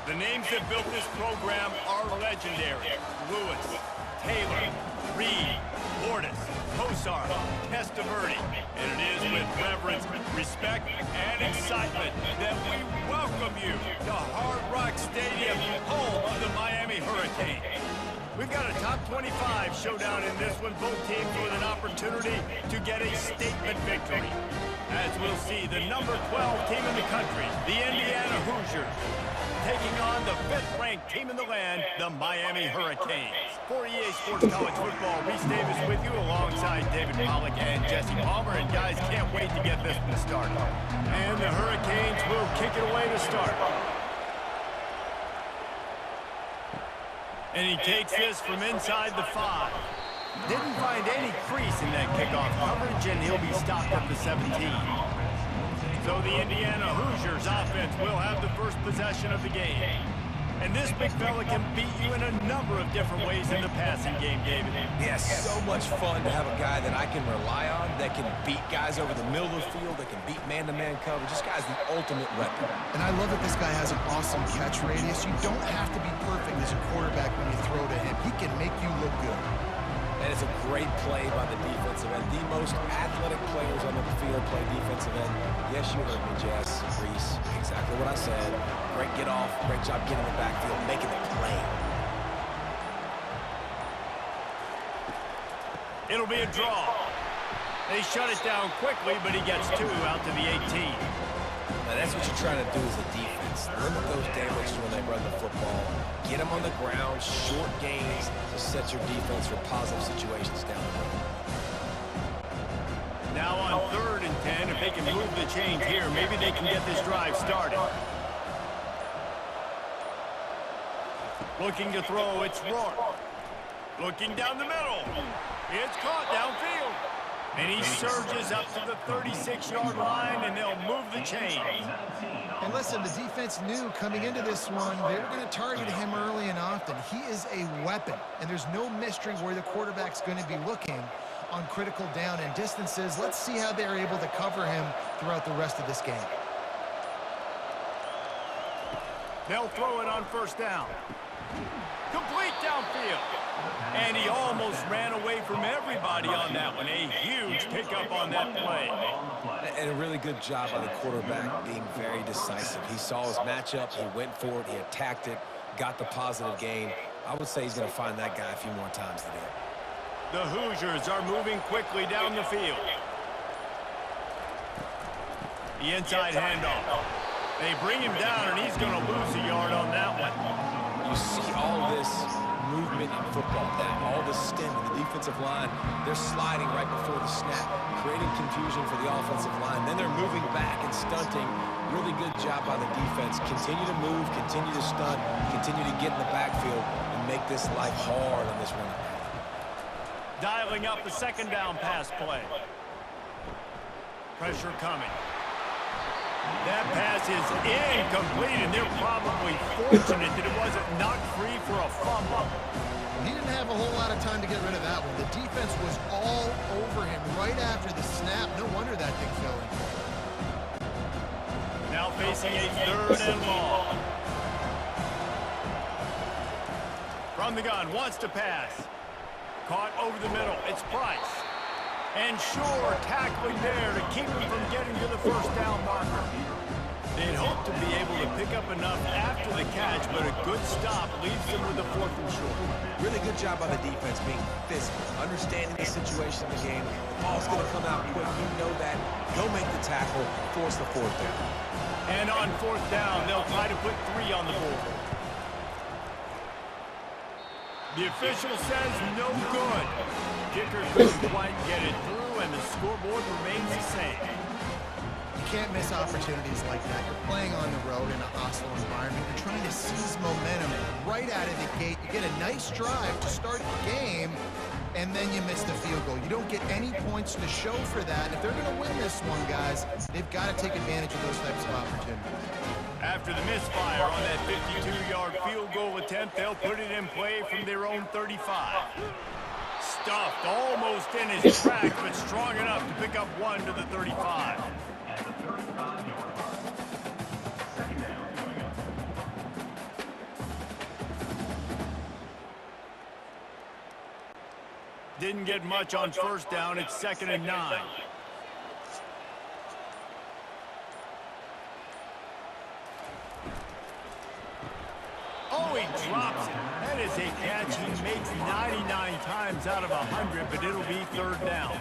The names that built this program are legendary. Lewis, Taylor, Reed, Lourdes, Kosar, Testaverde. And it is with reverence, respect, and excitement that we welcome you to Hard Rock Stadium, home of the Miami Hurricanes. We've got a top 25 showdown in this one, both teams with an opportunity to get a statement victory. As we'll see, the number 12 team in the country, the Indiana Hoosiers, taking on the 5th-ranked team in the land, the Miami Hurricanes. For EA Sports College Football, Reese Davis with you alongside David Pollack and Jesse Palmer. And guys, can't wait to get this one started. And the Hurricanes will kick it away to start. And he takes this from inside the 5. Didn't find any crease in that kickoff coverage, and he'll be stopped at the 17. So the Indiana Hoosiers offense will have the first possession of the game. And this big fella can beat you in a number of different ways in the passing game, David. Yes, so much fun to have a guy that I can rely on, that can beat guys over the middle of the field, that can beat man-to-man coverage. This guy's the ultimate weapon. And I love that this guy has an awesome catch radius. You don't have to be perfect as a quarterback when you throw to him. He can make you look good. That is a great play by the defensive end. The most athletic players on the field play defensive end. Yes, you heard me, Jess, Reese. Exactly what I said. Great get off. Great job getting the backfield, making the play. It'll be a draw. They shut it down quickly, but he gets 2 out to the 18. Now, that's what you're trying to do as a defense. Limit those damages when they run the football. Get them on the ground, short gains to set your defense for positive situations down the road. Now on 3rd and 10, if they can move the chains here, maybe they can get this drive started. Looking to throw, it's Rourke. Looking down the middle. It's caught downfield. And he surges up to the 36-yard line, and they'll move the chains. And listen, the defense knew coming into this one, they were going to target him early and often. He is a weapon, and there's no mystery where the quarterback's going to be looking on critical down and distances. Let's see how they're able to cover him throughout the rest of this game. They'll throw it on 1st down. Complete downfield. And he almost ran away from everybody on that one. A huge pickup on that play. And a really good job by the quarterback being very decisive. He saw his matchup, he went for it, he attacked it, got the positive gain. I would say he's going to find that guy a few more times today. The Hoosiers are moving quickly down the field. The inside handoff. They bring him down, and he's going to lose a yard on that one. You see all this movement in football now, all the stint in the defensive line. They're sliding right before the snap, creating confusion for the offensive line. Then they're moving back and stunting. Really good job by the defense. Continue to move, continue to stunt, continue to get in the backfield and make this life hard on this running back. Dialing up the 2nd down pass play. Pressure coming. That pass is incomplete, and they're probably fortunate that it wasn't knocked free for a fumble. He didn't have a whole lot of time to get rid of that one. The defense was all over him right after the snap. No wonder that thing fell in. Now facing a 3rd and long. From the gun, wants to pass. Caught over the middle. It's Price. And Shore tackling there to keep him from getting to the 1st down marker. They'd hoped to be able to pick up enough after the catch, but a good stop leaves them with the 4th and short. Really good job by the defense being physical, understanding the situation in the game. The ball's going to come out quick. You know that. Go make the tackle, force the 4th down. And on 4th down, they'll try to put 3 on the board. The official says no good. Kicker couldn't quite get it through, and the scoreboard remains the same. You can't miss opportunities like that. You're playing on the road in a hostile environment. You're trying to seize momentum right out of the gate. You get a nice drive to start the game, and then you miss the field goal. You don't get any points to show for that. If they're going to win this one, guys, they've got to take advantage of those types of opportunities. After the misfire on that 52-yard field goal attempt, they'll put it in play from their own 35. Stuffed almost in his track, but strong enough to pick up 1 to the 35. didn't get much on first down. It's 2nd and 9. Oh, he drops it. That is a catch he makes 99 times out of 100, but it'll be 3rd down.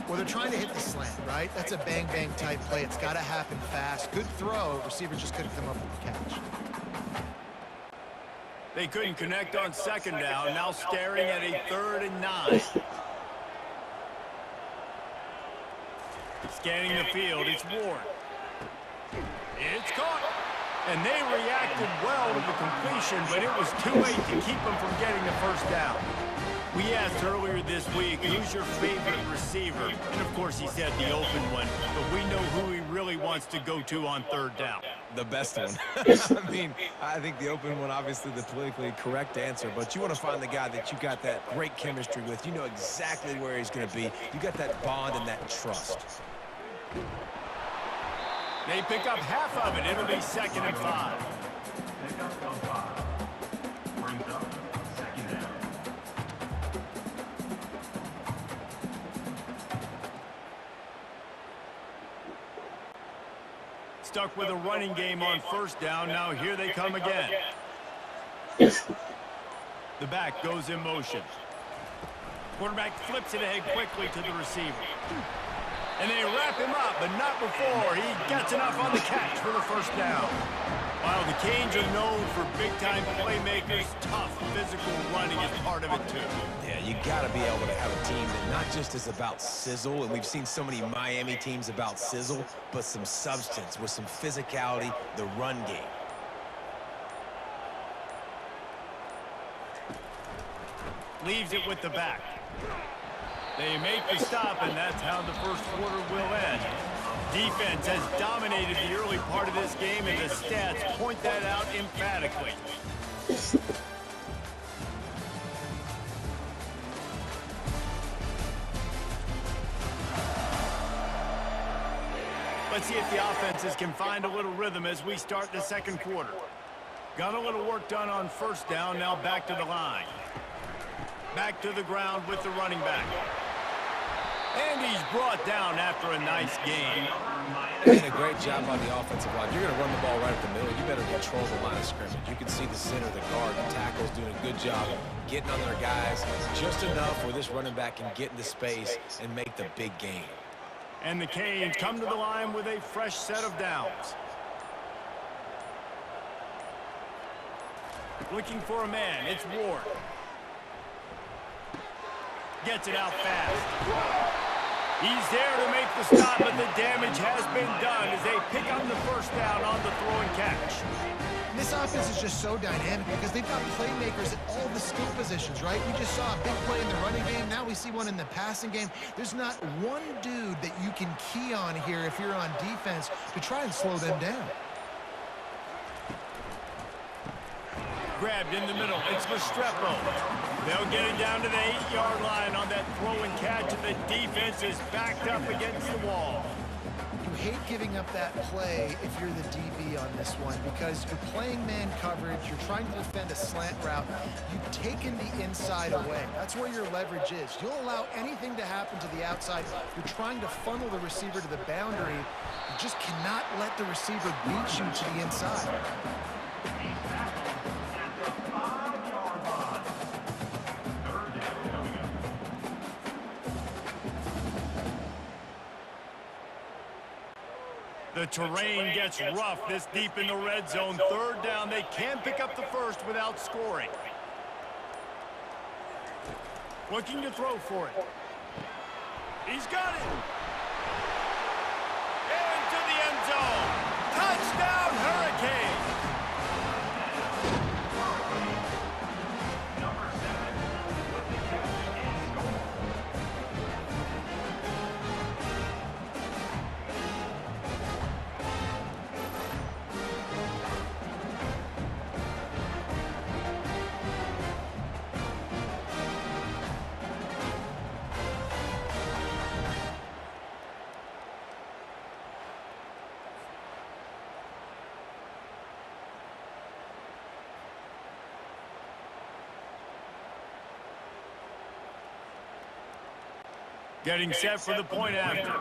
Well, they're trying to hit the slant, right? That's a bang-bang type play. It's got to happen fast. Good throw. Receiver just couldn't come up with the catch. They couldn't connect on 2nd down. Now staring at a 3rd and 9. Scanning the field, it's Ward. It's caught. And they reacted well to the completion, but it was too late to keep them from getting the 1st down. We asked earlier this week, who's your favorite receiver? And of course he said the open one, but we know who he really wants to go to on 3rd down. The best one. I mean, I think the open one, obviously the politically correct answer, but you want to find the guy that you got that great chemistry with. You know exactly where he's going to be. You got that bond and that trust. They pick up half of it. It'll be 2nd and 5. Stuck with a running game on 1st down. Now here they come again. The back goes in motion. Quarterback flips it ahead quickly to the receiver. And they wrap him up, but not before he gets enough on the catch for the 1st down. While the Canes are known for big-time playmakers, tough physical running is part of it too. Yeah, you got to be able to have a team that not just is about sizzle, and we've seen so many Miami teams about sizzle, but some substance with some physicality, the run game. Leaves it with the back. They make the stop, and that's how the 1st quarter will end. Defense has dominated the early part of this game, and the stats point that out emphatically. Let's see if the offenses can find a little rhythm as we start the 2nd quarter. Got a little work done on 1st down, now back to the line. Back to the ground with the running back. And he's brought down after a nice game. And a great job on the offensive line. You're going to run the ball right at the middle. You better control the line of scrimmage. You can see the center, the guard, the tackles doing a good job getting on their guys just enough where this running back can get into space and make the big game. And the Canes come to the line with a fresh set of downs. Looking for a man, it's Ward. Gets it out fast. He's there to make the stop, but the damage has been done as they pick up the 1st down on the throw and catch. And this offense is just so dynamic because they've got playmakers at all the skill positions, right? We just saw a big play in the running game. Now we see one in the passing game. There's not one dude that you can key on here if you're on defense to try and slow them down. Grabbed in the middle. It's Restrepo. They'll get it down to the 8-yard line on that throw and catch, and the defense is backed up against the wall. You hate giving up that play if you're the DB on this one because you're playing man coverage, you're trying to defend a slant route, you've taken the inside away. That's where your leverage is. You'll allow anything to happen to the outside. You're trying to funnel the receiver to the boundary. You just cannot let the receiver beat you to the inside. The terrain gets rough this deep in the red zone. 3rd down, they can pick up the 1st without scoring. Looking to throw for it. He's got it. Into the end zone. Touchdown, Hurricanes. Getting set for the point after.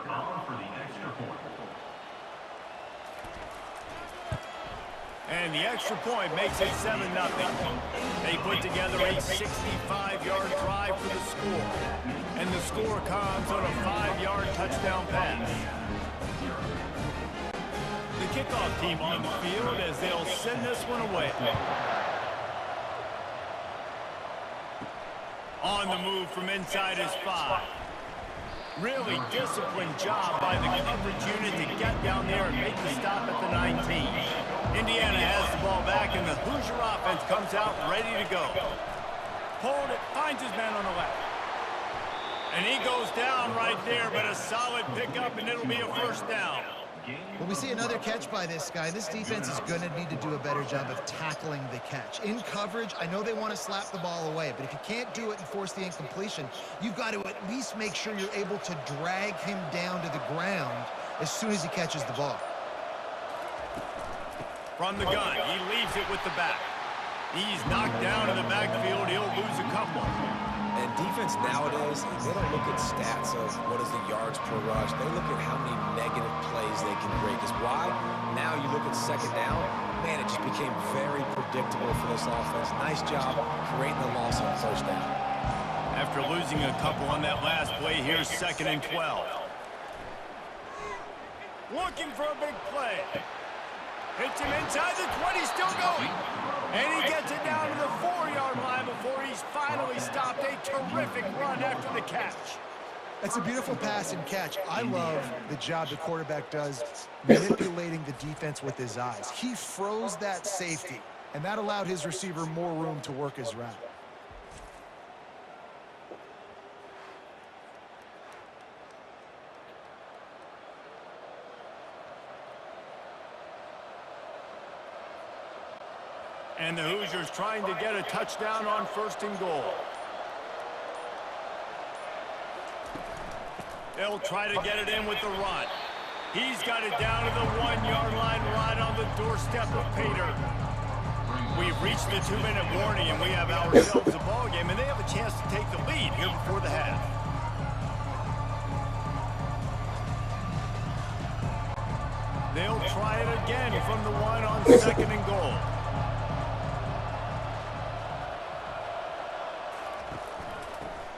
And the extra point makes it 7-0. They put together a 65-yard drive for the score. And the score comes on a 5-yard touchdown pass. The kickoff team on the field as they'll send this one away. On the move from inside his 5. Really disciplined job by the coverage unit to get down there and make the stop at the 19. Indiana has the ball back, and the Hoosier offense comes out ready to go. Hold it, finds his man on the left. And he goes down right there, but a solid pickup, and it'll be a first down. Well, we see another catch by this guy. This defense is going to need to do a better job of tackling the catch. In coverage, I know they want to slap the ball away, but if you can't do it and force the incompletion, you've got to at least make sure you're able to drag him down to the ground as soon as he catches the ball. From the gun, he leaves it with the back. He's knocked down in the backfield. He'll lose a couple. And defense nowadays, they don't look at stats of what is the yards per rush. They look at how many negative plays they can create. Because why? Now you look at second down, man, it just became very predictable for this offense. Nice job creating the loss on first down. After losing a couple on that last play, here's 2nd and 12. Looking for a big play. Hits him inside the 20, still going. And he gets it down to the 4-yard line before he's finally stopped. A terrific run after the catch. That's a beautiful pass and catch. I love the job the quarterback does manipulating the defense with his eyes. He froze that safety, and that allowed his receiver more room to work his route. And the Hoosiers trying to get a touchdown on 1st and goal. They'll try to get it in with the run. He's got it down to the 1-yard line right on the doorstep of Pater. We've reached the 2-minute warning, and we have ourselves a ball game, and they have a chance to take the lead here before the half. They'll try it again from the 1 on 2nd and goal.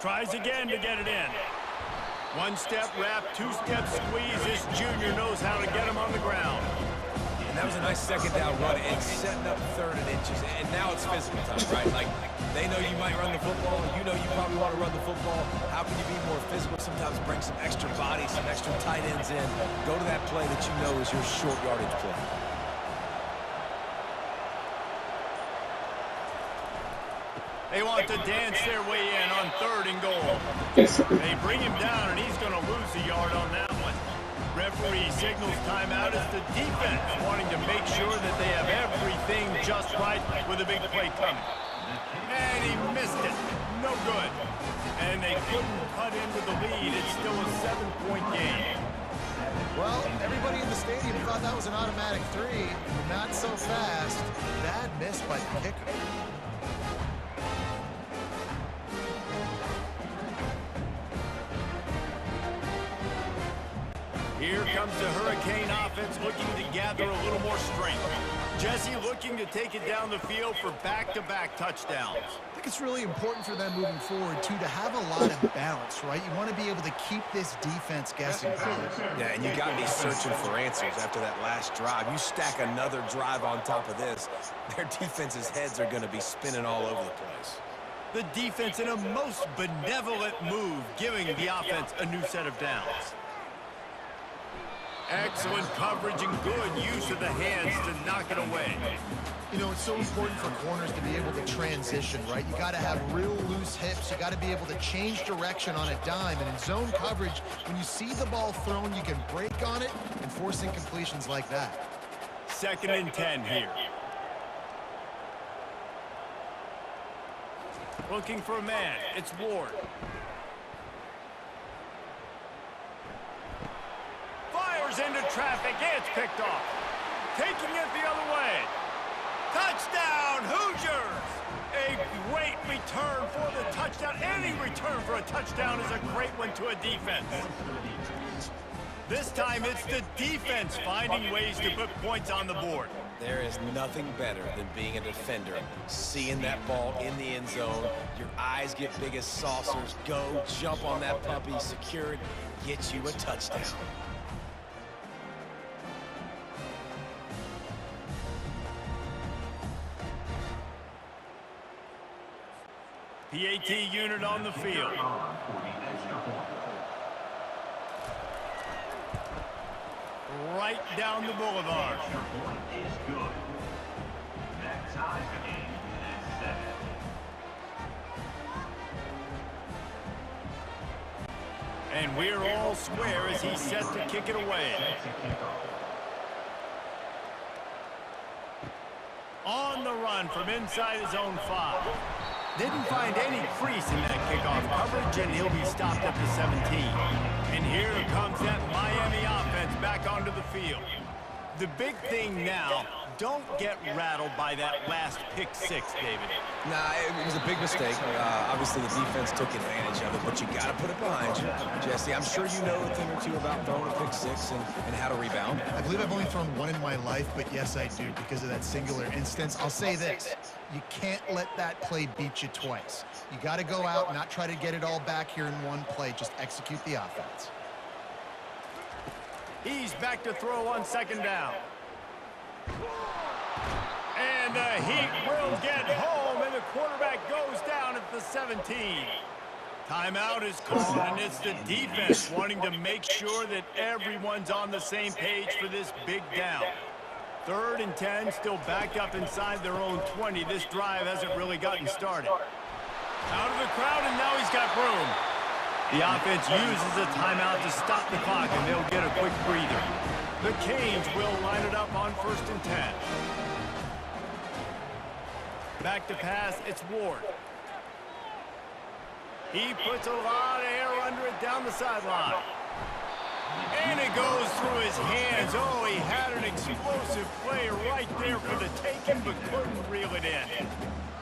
Tries again to get it in. 1-step wrap, 2-step squeeze. This junior knows how to get him on the ground. And that was a nice second down run and setting up 3rd and inches. And now it's physical time, right? Like, they know you might run the football. You know you probably want to run the football. How can you be more physical? Sometimes bring some extra bodies, some extra tight ends in. Go to that play that you know is your short yardage play. They want to dance their way in on 3rd and goal. They bring him down, and he's going to lose a yard on that one. Referee signals timeout as the defense wanting to make sure that they have everything just right with a big play coming. And he missed it. No good. And they couldn't cut into the lead. It's still a 7-point game. Well, everybody in the stadium thought that was an automatic 3. Not so fast. Bad miss by the kicker. Here comes the Hurricane offense looking to gather a little more strength. Jesse looking to take it down the field for back-to-back touchdowns. I think it's really important for them moving forward, too, to have a lot of balance, right? You want to be able to keep this defense guessing. Yeah, and you got to be searching for answers after that last drive. You stack another drive on top of this, their defense's heads are going to be spinning all over the place. The defense in a most benevolent move, giving the offense a new set of downs. Excellent coverage and good use of the hands to knock it away. You know, it's so important for corners to be able to transition, right? You got to have real loose hips. You got to be able to change direction on a dime. And in zone coverage, when you see the ball thrown, you can break on it and force incompletions like that. 2nd and 10 here. Looking for a man. It's Ward. Fires into traffic. It's picked off. Taking it the other way. Touchdown, Hoosiers! A great return for the touchdown. touchdown. Any return for a touchdown is a great one to a defense. This time it's the defense finding ways to put points on the board. There is nothing better than being a defender. Seeing that ball in the end zone, your eyes get big as saucers. Go, jump on that puppy, secure it, get you a touchdown. PAT unit on the field. Right down the boulevard. And we're all square as he's set to kick it away. On the run from inside his own 5. Didn't find any crease in that kickoff coverage, and he'll be stopped at the 17. And here comes that Miami offense back onto the field. The big thing now, don't get rattled by that last pick-6, David. Nah, it was a big mistake. Obviously, the defense took advantage of it, but you got to put it behind you. Jesse, I'm sure you know a thing or two about throwing a pick-6 and how to rebound. I believe I've only thrown one in my life, but yes, I do because of that singular instance. I'll say this. You can't let that play beat you twice. You got to go out and not try to get it all back here in one play. Just execute the offense. He's back to throw on 2nd down. And the Heat will get home, and the quarterback goes down at the 17. Timeout is called, and it's the defense wanting to make sure that everyone's on the same page for this big down. 3rd and 10, still backed up inside their own 20. This drive hasn't really gotten started. Out of the crowd, and now he's got room. The offense uses a timeout to stop the clock, and they'll get a quick breather. The Canes will line it up on 1st and 10. Back to pass, it's Ward. He puts a lot of air under it down the sideline. And it goes through his hands. Oh, he had an explosive play right there for the taking, but couldn't reel it in.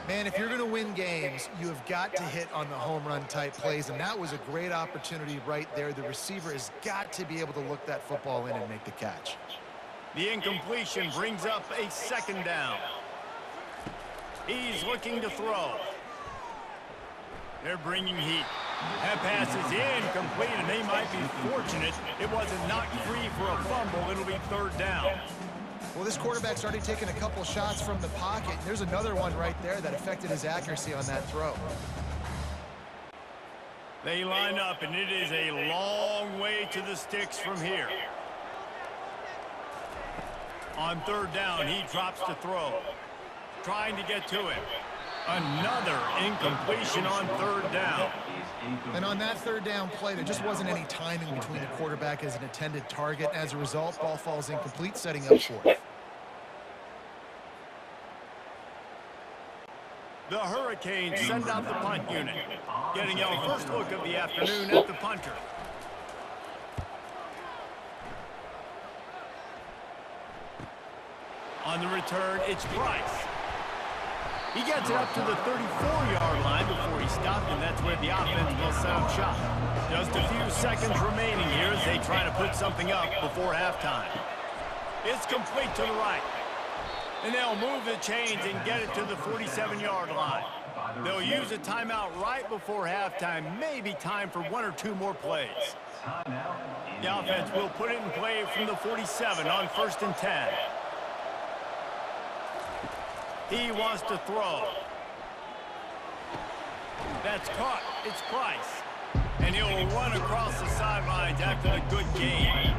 Man, if you're going to win games, you have got to hit on the home run type plays, and that was a great opportunity right there. The receiver has got to be able to look that football in and make the catch. The incompletion brings up a 2nd down. He's looking to throw. They're bringing heat. That pass is incomplete, and they might be fortunate it wasn't knocked free for a fumble. It'll be 3rd down. Well, this quarterback's already taken a couple shots from the pocket. There's another one right there that affected his accuracy on that throw. They line up, and it is a long way to the sticks from here. On 3rd down, he drops to throw. Trying to get to him. Another incompletion on 3rd down. And on that 3rd down play, there just wasn't any timing between the quarterback as an intended target. As a result, ball falls incomplete, setting up 4th. The Hurricanes send out the punt unit. Getting our first look of the afternoon at the punter. On the return, it's Price. He gets it up to the 34-yard line before he stopped, and that's where the offense will set up shop. Just a few seconds remaining here as they try to put something up before halftime. It's complete to the right. And they'll move the chains and get it to the 47-yard line. They'll use a timeout right before halftime, maybe time for 1 or 2 more plays. The offense will put it in play from the 47 on 1st and 10. He wants to throw. That's caught. It's Price. And he'll run across the sidelines after the good game.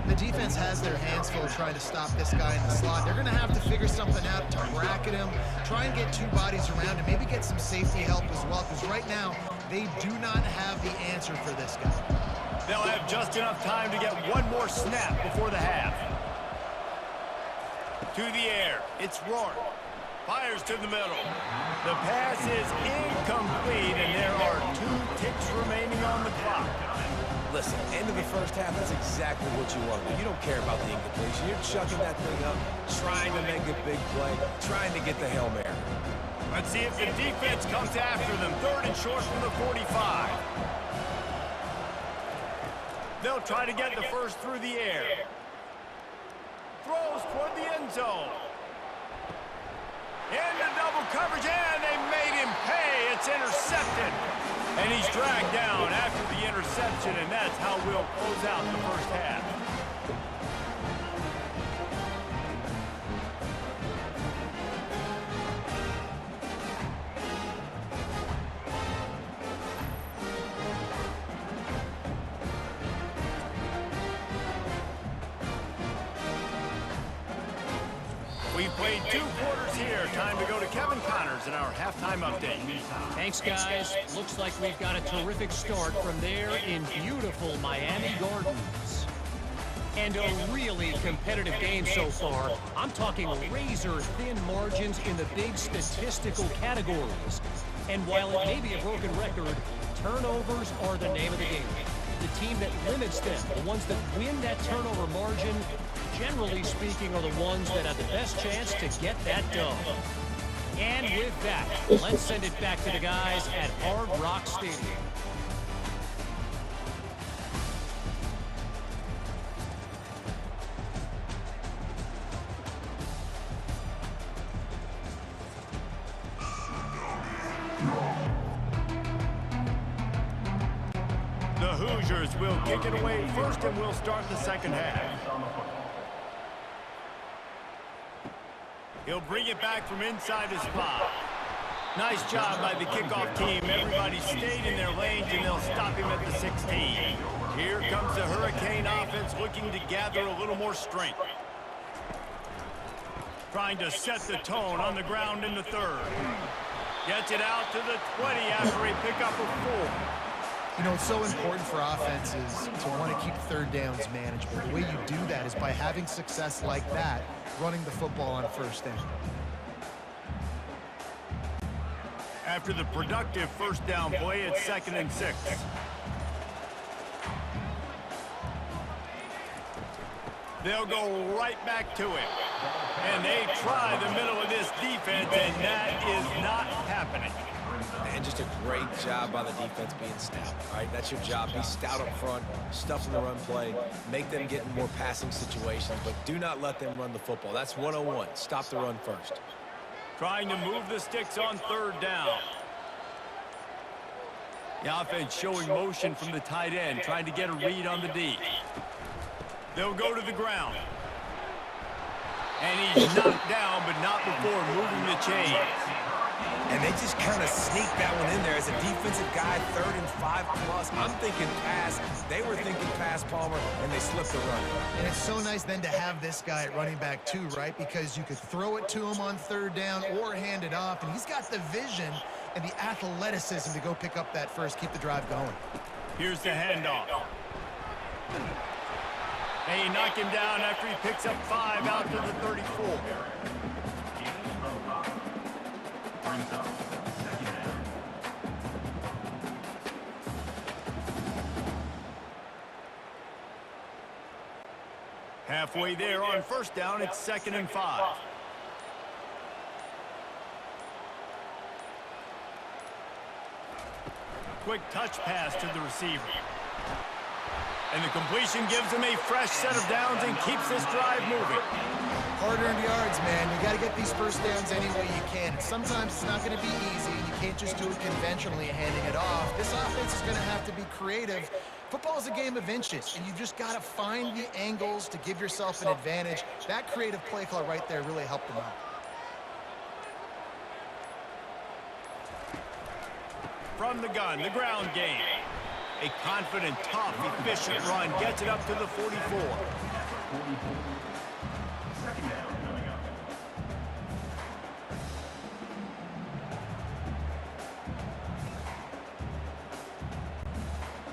The defense has their hands full trying to stop this guy in the slot. They're going to have to figure something out to bracket him, try and get 2 bodies around and maybe get some safety help as well, because right now they do not have the answer for this guy. They'll have just enough time to get 1 more snap before the half. To the air. It's Rourke. Fires to the middle. The pass is incomplete, and there are 2 ticks remaining on the clock. Listen, end of the first half, that's exactly what you want to do. You don't care about the incompletion. You're chucking that thing up, trying to make a big play, trying to get the Hail Mary. Let's see if the defense comes after them. 3rd and short from the 45. They'll try to get the first through the air. Throws toward the end zone. Into double coverage, and they made him pay. It's intercepted. And he's dragged down after the interception, and that's how we'll close out the first half. We've played 2 quarters here. Time to go to Kevin Connors in our halftime update. Thanks, guys. Looks like we've got a terrific start from there in beautiful Miami Gardens. And a really competitive game so far. I'm talking razor-thin margins in the big statistical categories. And while it may be a broken record, turnovers are the name of the game. The team that limits them, the ones that win that turnover margin, generally speaking, are the ones that have the best chance to get that done. And with that, let's send it back to the guys at Hard Rock Stadium. The Hoosiers will kick it away first, and we'll start the second half. He'll bring it back from inside his spot. Nice job by the kickoff team. Everybody stayed in their lanes, and they'll stop him at the 16. Here comes the Hurricane offense looking to gather a little more strength. Trying to set the tone on the ground in the 3rd. Gets it out to the 20 after a pickup of 4. You know, it's so important for offenses to want to keep 3rd downs manageable. The way you do that is by having success like that, running the football on 1st down. After the productive 1st down play, it's 2nd and 6. They'll go right back to it. And they try the middle of this defense, and that is not happening. And just a great job by the defense being stout. All right, that's your job. Be stout up front, stuff in the run play, make them get in more passing situations, but do not let them run the football. That's 101. Stop the run first. Trying to move the sticks on 3rd down. The offense showing motion from the tight end, trying to get a read on the D. They'll go to the ground. And he's knocked down, but not before moving the chains. And they just kind of sneak that one in there as a defensive guy, 3rd and 5 plus. I'm thinking pass. They were thinking pass, Palmer, and they slipped the run. And it's so nice then to have this guy at running back too, right? Because you could throw it to him on 3rd down or hand it off, and he's got the vision and the athleticism to go pick up that first, keep the drive going. Here's the handoff. They knock him down after he picks up 5 out to the 34. Halfway there on 1st down, it's 2nd and 5. Quick touch pass to the receiver. And the completion gives him a fresh set of downs and keeps this drive moving. Hard-earned yards, man. You got to get these 1st downs any way you can. And sometimes it's not going to be easy. You can't just do it conventionally, handing it off. This offense is going to have to be creative. Football is a game of inches, and you just got to find the angles to give yourself an advantage. That creative play call right there really helped them out. From the gun, the ground game. A confident, tough, efficient run gets it up to the 44.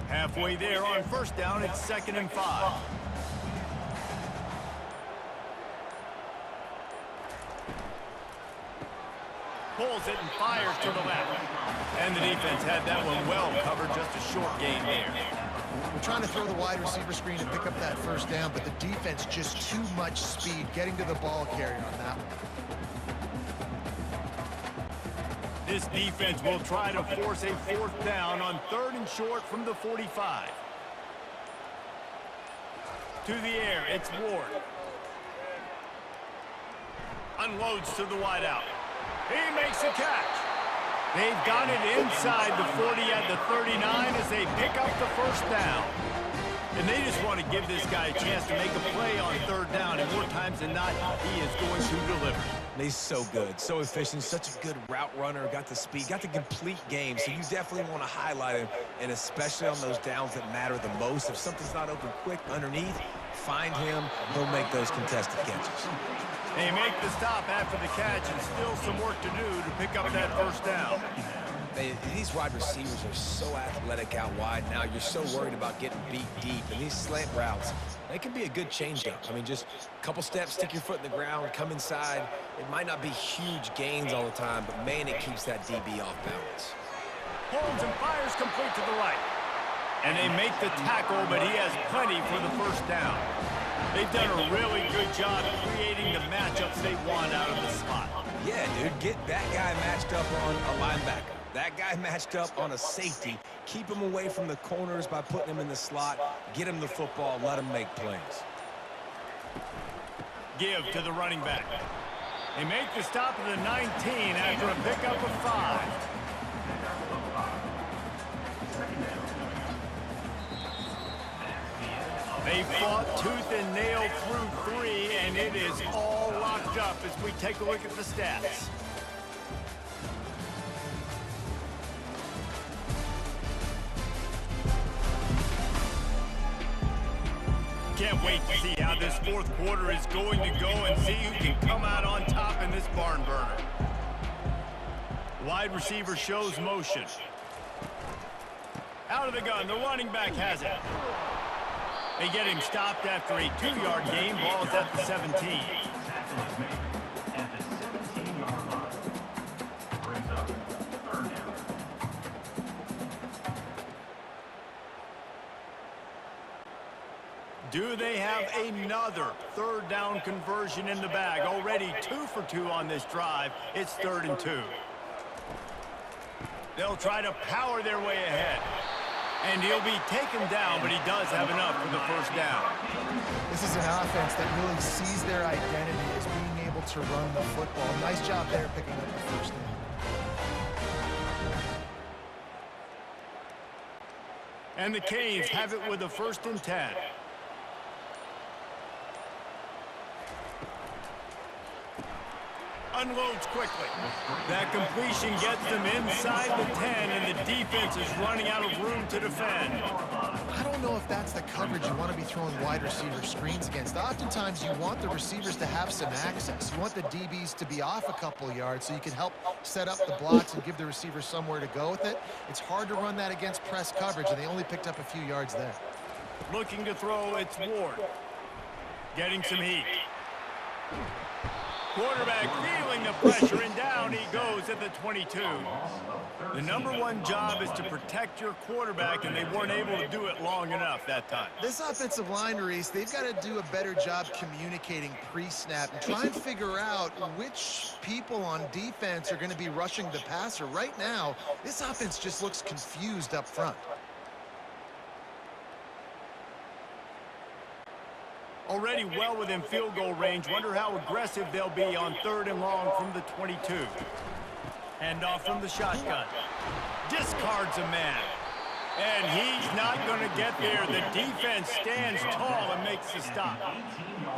Halfway there on 1st down, it's 2nd and 5. Pulls it and fires to the left. And the defense had that one well covered, just a short gain there. We're trying to throw the wide receiver screen and pick up that 1st down, but the defense just too much speed getting to the ball carrier on that one. This defense will try to force a 4th down on 3rd and short from the 45. To the air, it's Ward. Unloads to the wideout. He makes a catch. They've got it inside the 40 at the 39 as they pick up the 1st down. And they just want to give this guy a chance to make a play on 3rd down, and more times than not, he is going to deliver. He's so good, so efficient, such a good route runner, got the speed, got the complete game, so you definitely want to highlight him, and especially on those downs that matter the most. If something's not open quick underneath, find him, he'll make those contested catches. They make the stop after the catch, and still some work to do to pick up that 1st down. These wide receivers are so athletic out wide now. You're so worried about getting beat deep. And these slant routes, they can be a good change-up. I mean, just a couple steps, stick your foot in the ground, come inside. It might not be huge gains all the time, but, man, it keeps that DB off balance. Holmes and fires complete to the right. And they make the tackle, but he has plenty for the 1st down. They've done a really good job creating the matchups they want out of the slot. Yeah, dude, get that guy matched up on a linebacker. That guy matched up on a safety. Keep him away from the corners by putting him in the slot. Get him the football. Let him make plays. Give to the running back. They make the stop at the 19 after a pickup of 5. They fought tooth and nail through 3, and it is all locked up as we take a look at the stats. Can't wait to see how this 4th quarter is going to go and see who can come out on top in this barn burner. Wide receiver shows motion. Out of the gun, the running back has it. They get him stopped after a 2-yard gain. Ball's at the 17. Do they have another 3rd down conversion in the bag? Already 2 for 2 on this drive. It's 3rd and 2. They'll try to power their way ahead. And he'll be taken down, but he does have enough for the 1st down. This is an offense that really sees their identity as being able to run the football. Nice job there picking up the 1st down. And the Canes have it with a 1st and 10. Unloads quickly. That completion gets them inside the 10, and the defense is running out of room to defend. I don't know if that's the coverage you want to be throwing wide receiver screens against. Oftentimes, you want the receivers to have some access. You want the DBs to be off a couple yards so you can help set up the blocks and give the receiver somewhere to go with it. It's hard to run that against press coverage, and they only picked up a few yards there. Looking to throw, it's Ward. Getting some heat. Quarterback feeling the pressure, and down he goes at the 22. The #1 job is to protect your quarterback, and they weren't able to do it long enough that time. This offensive line, Reese, they've got to do a better job communicating pre-snap and try and figure out which people on defense are going to be rushing the passer. Right now, this offense just looks confused up front. Already well within field goal range. Wonder how aggressive they'll be on 3rd and long from the 22. Hand off from the shotgun. Discards a man. And he's not going to get there. The defense stands tall and makes the stop.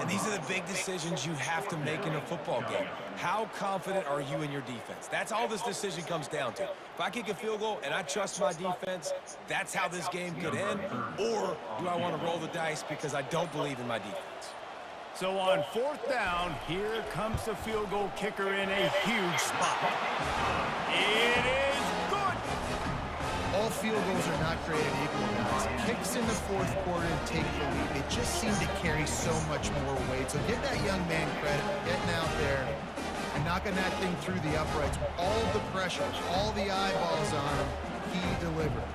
And these are the big decisions you have to make in a football game. How confident are you in your defense? That's all this decision comes down to. If I kick a field goal and I trust my defense, that's how this game could end. Or do I want to roll the dice because I don't believe in my defense? So on 4th down, here comes the field goal kicker in a huge spot. It is good. All field goals are not created equal, guys. Kicks in the 4th quarter and take the lead. They just seem to carry so much more weight. So give that young man credit for getting out there and knocking that thing through the uprights. All of the pressure, all the eyeballs on him, he delivered.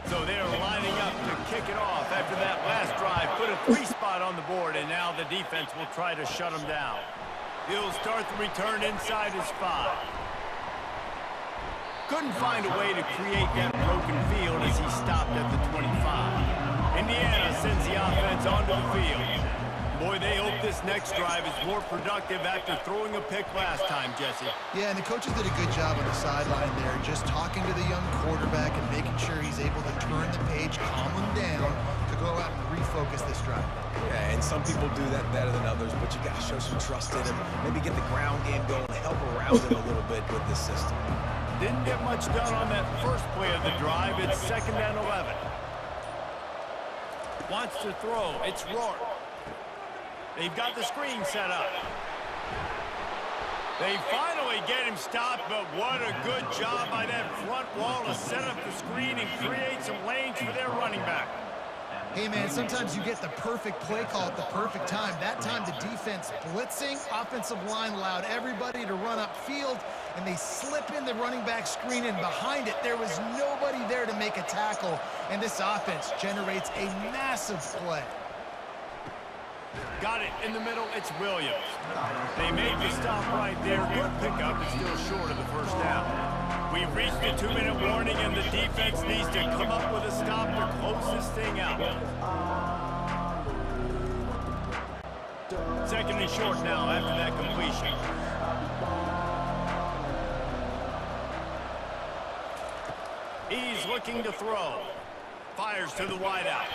So they're lining up to kick it off after that last drive. Put a 3 spot on the board, and now the defense will try to shut them down. He'll start the return inside his 5. Couldn't find a way to create that broken field as he stopped at the 25. Indiana sends the offense onto the field. Boy, they hope this next drive is more productive after throwing a pick last time, Jesse. Yeah, and the coaches did a good job on the sideline there, just talking to the young quarterback and making sure he's able to turn the page, calm him down, to go out and refocus this drive. Yeah, and some people do that better than others, but you got to show some trust in him. Maybe get the ground game going, help around him a little bit with this system. Didn't get much done on that first play of the drive. It's 2nd and 11. Wants to throw. It's Rourke. They've got the screen set up. They finally get him stopped, but what a good job by that front wall to set up the screen and create some lanes for their running back. Hey, man, sometimes you get the perfect play call at the perfect time. That time, the defense blitzing, offensive line allowed everybody to run upfield, and they slip in the running back screen, and behind it, there was nobody there to make a tackle, and this offense generates a massive play. Got it in the middle. It's Williams. They made the stop right there. Good pickup. It's still short of the first down. We've reached the 2-minute warning, and the defense needs to come up with a stop to close this thing out. 2nd and short now after that completion. He's looking to throw. Fires to the wideout.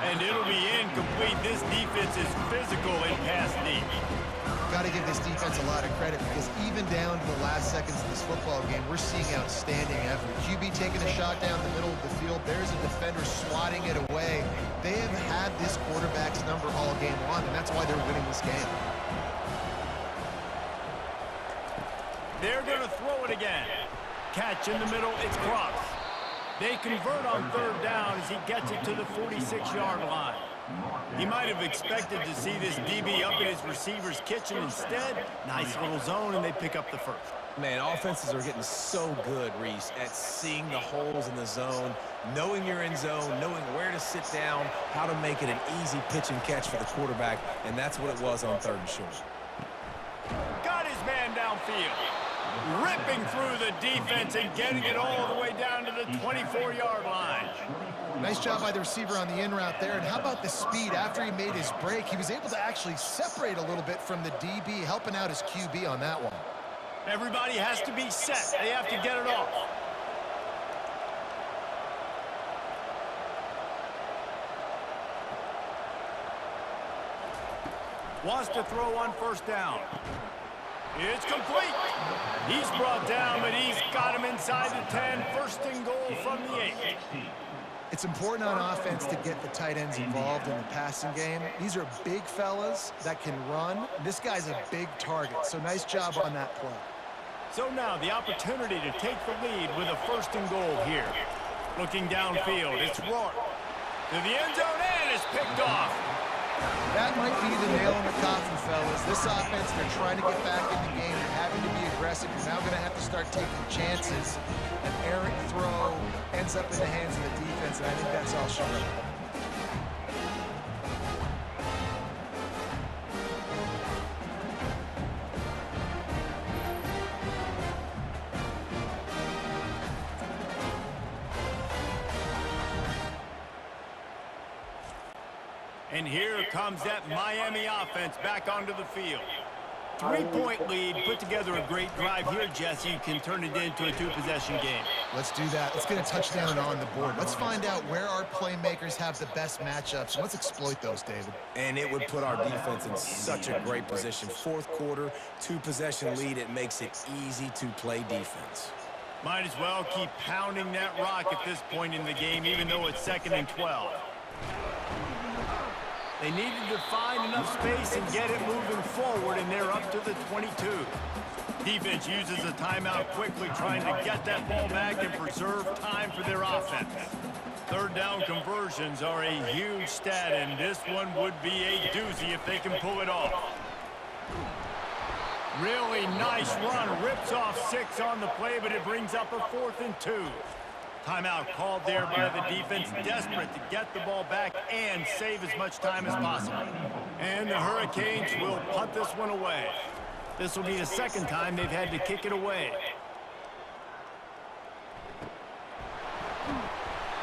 And it'll be incomplete. This defense is physical and pass deep. Got to give this defense a lot of credit because even down to the last seconds of this football game, we're seeing outstanding effort. QB taking a shot down the middle of the field. There's a defender swatting it away. They have had this quarterback's number all game long, and that's why they're winning this game. They're going to throw it again. Catch in the middle. It's Cross. They convert on 3rd down as he gets it to the 46-yard line. He might have expected to see this DB up in his receiver's kitchen. Instead, nice little zone, and they pick up the first. Man, offenses are getting so good, Reese, at seeing the holes in the zone, knowing your end zone, knowing where to sit down, how to make it an easy pitch and catch for the quarterback, and that's what it was on 3rd and short. Got his man downfield. Ripping through the defense and getting it all the way down to the 24-yard line. Nice job by the receiver on the in route there. And how about the speed? After he made his break, he was able to actually separate a little bit from the DB, helping out his QB on that one. Everybody has to be set. They have to get it off. Wants to throw on 1st down. It's complete. He's brought down, but he's got him inside the 10. 1st and goal from the 8. It's important on offense to get the tight ends involved in the passing game. These are big fellas that can run. This guy's a big target, so nice job on that play. So now the opportunity to take the lead with a 1st and goal here. Looking downfield, it's Rourke. To the end zone, and it's picked off. That might be the nail in the coffin, fellas. This offense, they're trying to get back in the game. They're having to be aggressive. You're now going to have to start taking chances. An errant throw ends up in the hands of the defense, and I think that's all short. And here comes that Miami offense back onto the field. 3-point lead, put together a great drive here, Jesse. You can turn it into a 2-possession game. Let's do that. Let's get a touchdown on the board. Let's find out where our playmakers have the best matchups. Let's exploit those, David. And it would put our defense in such a great position. 4th quarter, 2-possession lead. It makes it easy to play defense. Might as well keep pounding that rock at this point in the game, even though it's 2nd and 12. They needed to find enough space and get it moving forward, and they're up to the 22. Defense uses a timeout quickly, trying to get that ball back and preserve time for their offense. 3rd down conversions are a huge stat, and this one would be a doozy if they can pull it off. Really nice run, rips off 6 on the play, but it brings up a 4th and 2. Timeout called there by the defense, desperate to get the ball back and save as much time as possible. And the Hurricanes will punt this one away. This will be the second time they've had to kick it away.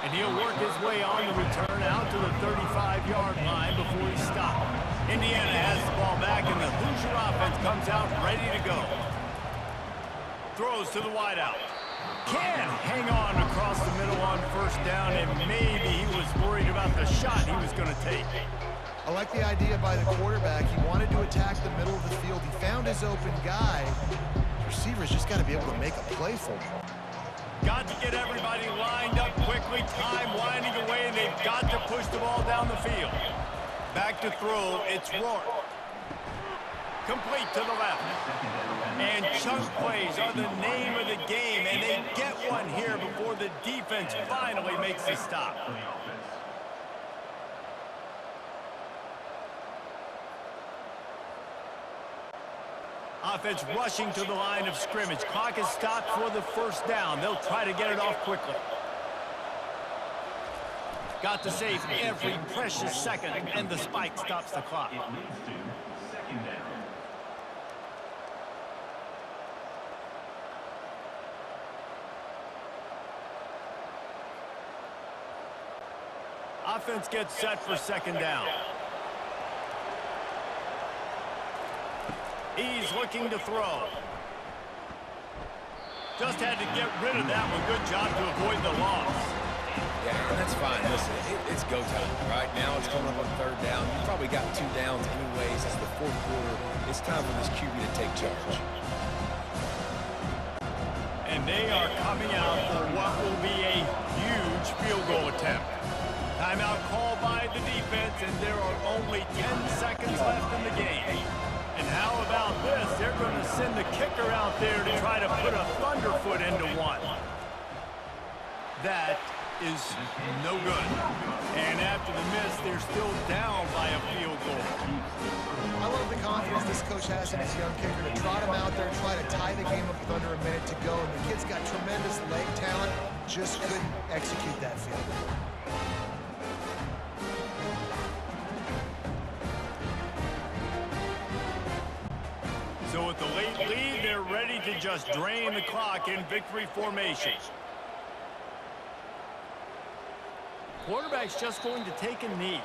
And he'll work his way on the return out to the 35-yard line before he stopped. Indiana has the ball back, and the Hoosier offense comes out ready to go. Throws to the wideout. Can hang on across the middle on first down, and maybe he was worried about the shot he was going to take. I like the idea by the quarterback. He wanted to attack the middle of the field. He found his open guy. Receivers just got to be able to make a play for him. Got to get everybody lined up quickly. Time winding away, and they've got to push the ball down the field. Back to throw, it's Rourke. Complete to the left. And chunk plays are the name of the game, and they get one here before the defense finally makes the stop. Offense rushing to the line of scrimmage. Clock is stopped for the first down. They'll try to get it off quickly. Got to save every precious second, and the spike stops the clock. Offense gets set for second down. He's looking to throw. Just had to get rid of that one. Good job to avoid the loss. Yeah, and that's fine. Listen, it's go time. Right now it's coming up on third down. You probably got 2 downs anyways. It's the fourth quarter. It's time for this QB to take charge. And they are coming out for what will be a huge field goal attempt. Timeout called by the defense, and there are only 10 seconds left in the game. And how about this? They're going to send the kicker out there to try to put a thunderfoot into one. That is no good. And after the miss, they're still down by a field goal. I love the confidence this coach has in his young kicker to trot him out there and try to tie the game up with under a minute to go. And the kid's got tremendous leg talent, just couldn't execute that field goal. So with the late lead, they're ready to just drain the clock in victory formation. Quarterback's just going to take a knee.